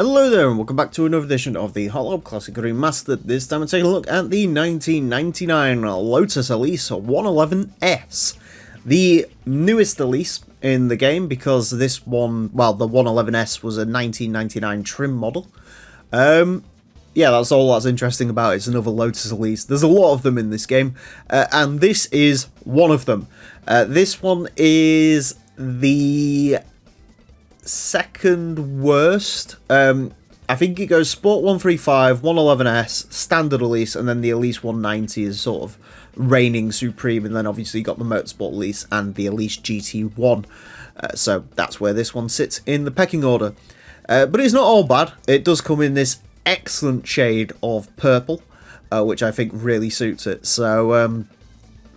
Hello there and welcome back to another edition of the Hot Lab Classic Remastered. This time we're taking a look at the 1999 Lotus Elise 111S. The newest Elise in the game because this one, well, the 111S was a 1999 trim model. Yeah, that's all that's interesting about it. It's another Lotus Elise. There's a lot of them in this game, and this is one of them. This one is the second worst. I think it goes Sport 135, 111S, Standard Elise, and then the Elise 190 is sort of reigning supreme, and then obviously you got the Motorsport Elise and the Elise GT1. So that's where this one sits in the pecking order. But it's not all bad. It does come in this excellent shade of purple, which I think really suits it. So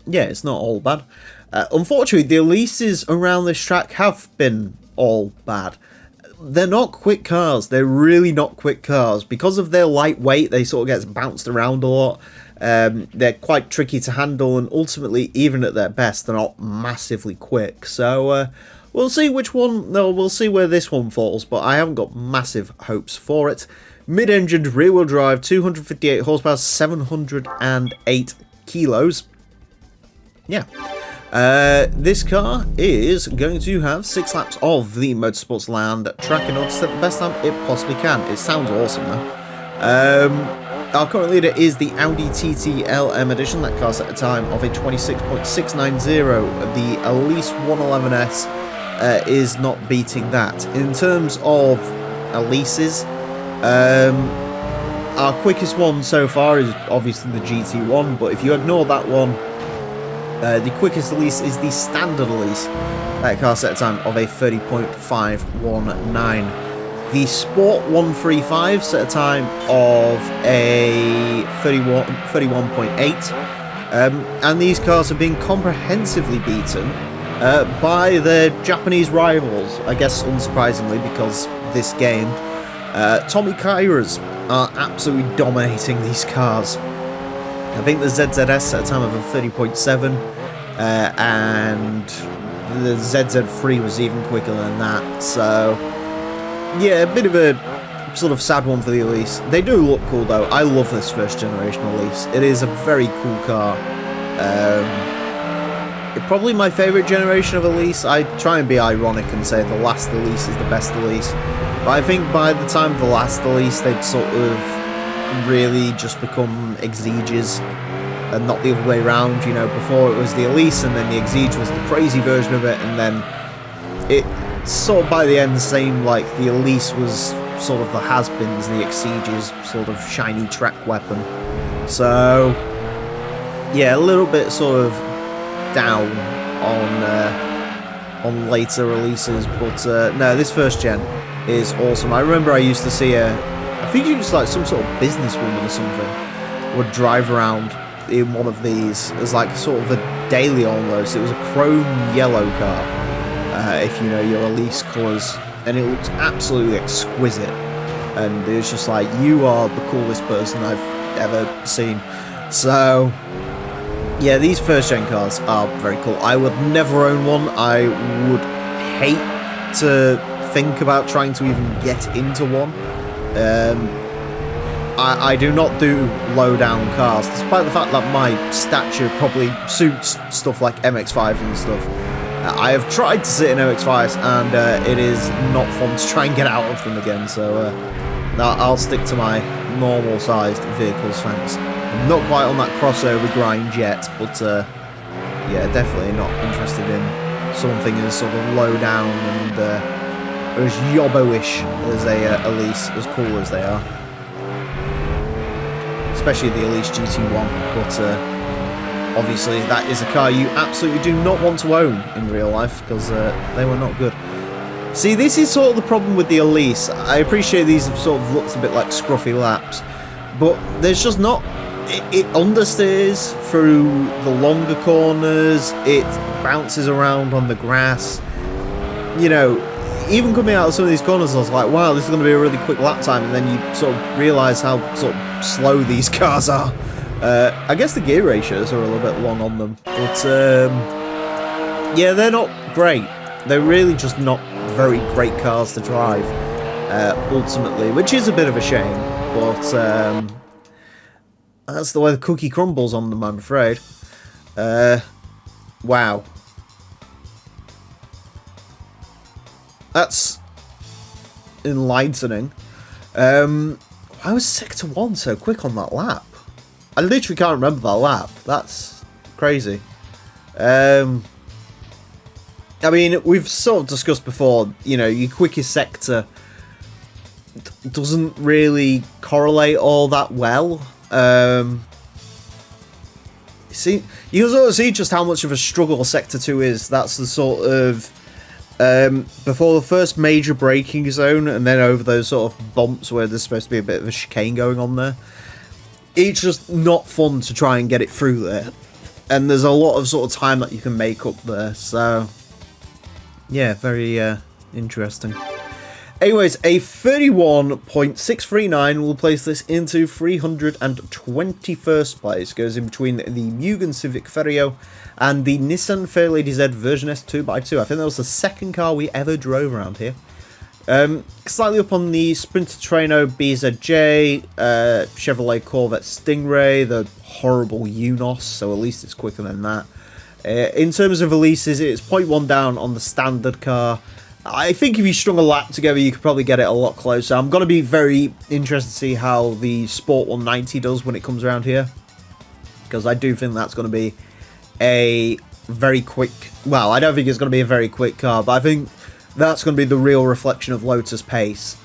yeah, it's not all bad. Unfortunately, the Elises around this track have been all bad. They're not quick cars. They're really not quick cars. Because of their lightweight, they sort of get bounced around a lot. They're quite tricky to handle, and ultimately, even at their best, they're not massively quick. So we'll see which one. No, we'll see where this one falls. But I haven't got massive hopes for it. Mid-engined, rear-wheel drive, 258 horsepower, 708 kilos. Yeah. This car is going to have 6 laps of the Motorsports Land track in order to set the best time it possibly can. It sounds awesome though. Our current leader is the Audi TT LM Edition. That car set a time of a 26.690. The Elise 111S is not beating that. In terms of Elises, our quickest one so far is obviously the GT1, but if you ignore that one, the quickest Elise is the Standard Elise. That car set a time of a 30.519. The Sport 135 set a time of a 31.8. And these cars have been comprehensively beaten by their Japanese rivals. I guess unsurprisingly, because this game, Tommy Kairas are absolutely dominating these cars. I think the ZZS set a time of a 30.7, and the ZZ3 was even quicker than that. So, yeah, a bit of a sort of sad one for the Elise. They do look cool, though. I love this first generation Elise. It is a very cool car. Probably my favourite generation of Elise. I try and be ironic and say the last Elise is the best Elise. But I think by the time of the last Elise, they'd sort of really just become Exiges and not the other way around. You know, before it was the Elise and then the Exige was the crazy version of it, and then it sort of by the end seemed like the Elise was sort of the has-beens, the Exige's sort of shiny track weapon. So yeah, a little bit sort of down on later releases, but no, this first gen is awesome. I remember I used to see I think she was like some sort of businesswoman or something, would drive around in one of these as like sort of a daily almost. It was a chrome yellow car, if you know your Elise colours, and it looked absolutely exquisite. And it was just like, you are the coolest person I've ever seen. So yeah, these first gen cars are very cool. I would never own one. I would hate to think about trying to even get into one. I do not do low down cars, despite the fact that my stature probably suits stuff like MX-5 and stuff. I have tried to sit in MX-5s, and it is not fun to try and get out of them again, so I'll stick to my normal sized vehicles, thanks. I'm not quite on that crossover grind yet, but yeah, definitely not interested in something as sort of low down and as yobbo-ish as a Elise, as cool as they are. Especially the Elise GT1, but obviously that is a car you absolutely do not want to own in real life, because they were not good. See, this is sort of the problem with the Elise. I appreciate these have sort of looked a bit like scruffy laps, but there's just not... It understeers through the longer corners, it bounces around on the grass. You know, even coming out of some of these corners, I was like, wow, this is going to be a really quick lap time, and then you sort of realise how sort of slow these cars are. I guess the gear ratios are a little bit long on them, but yeah, they're not great. They're really just not very great cars to drive. ultimately, which is a bit of a shame, but that's the way the cookie crumbles on them, I'm afraid. Wow. That's enlightening. Why was Sector 1 so quick on that lap? I literally can't remember that lap. That's crazy. I mean, we've sort of discussed before, you know, your quickest sector doesn't really correlate all that well. See, you can sort of see just how much of a struggle Sector 2 is. That's the sort of before the first major braking zone, and then over those sort of bumps where there's supposed to be a bit of a chicane going on there. It's just not fun to try and get it through there, and there's a lot of sort of time that you can make up there. So yeah, very interesting. Anyways, a 31.639 will place this into 321st place. Goes in between the Mugen Civic Ferio and the Nissan Fairlady Z Version S 2x2. I think that was the second car we ever drove around here. Slightly up on the Sprinter Treno BZJ, Chevrolet Corvette Stingray, the horrible Unos, so at least it's quicker than that. In terms of Elises, it's 0.1 down on the standard car. I think if you strung a lap together, you could probably get it a lot closer. I'm going to be very interested to see how the Sport 190 does when it comes around here, because I do think that's going to be a very quick... Well, I don't think it's going to be a very quick car, but I think that's going to be the real reflection of Lotus pace.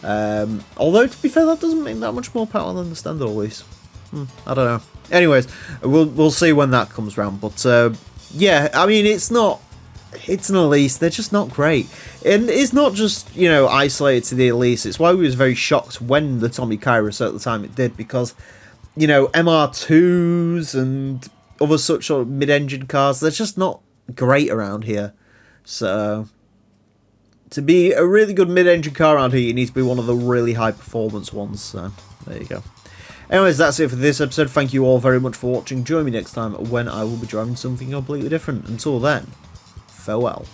Although, to be fair, that doesn't mean that much more power than the standard Elise. I don't know. Anyways, we'll see when that comes around. But yeah, I mean, it's not... It's an Elise, they're just not great. And it's not just, you know, isolated to the Elise. It's why we was very shocked when the Tommy Kairos at the time it did, because, you know, MR2s and other such sort of mid-engine cars, they're just not great around here. So, to be a really good mid-engine car around here, you need to be one of the really high-performance ones. So, there you go. Anyways, that's it for this episode. Thank you all very much for watching. Join me next time when I will be driving something completely different. Until then, farewell.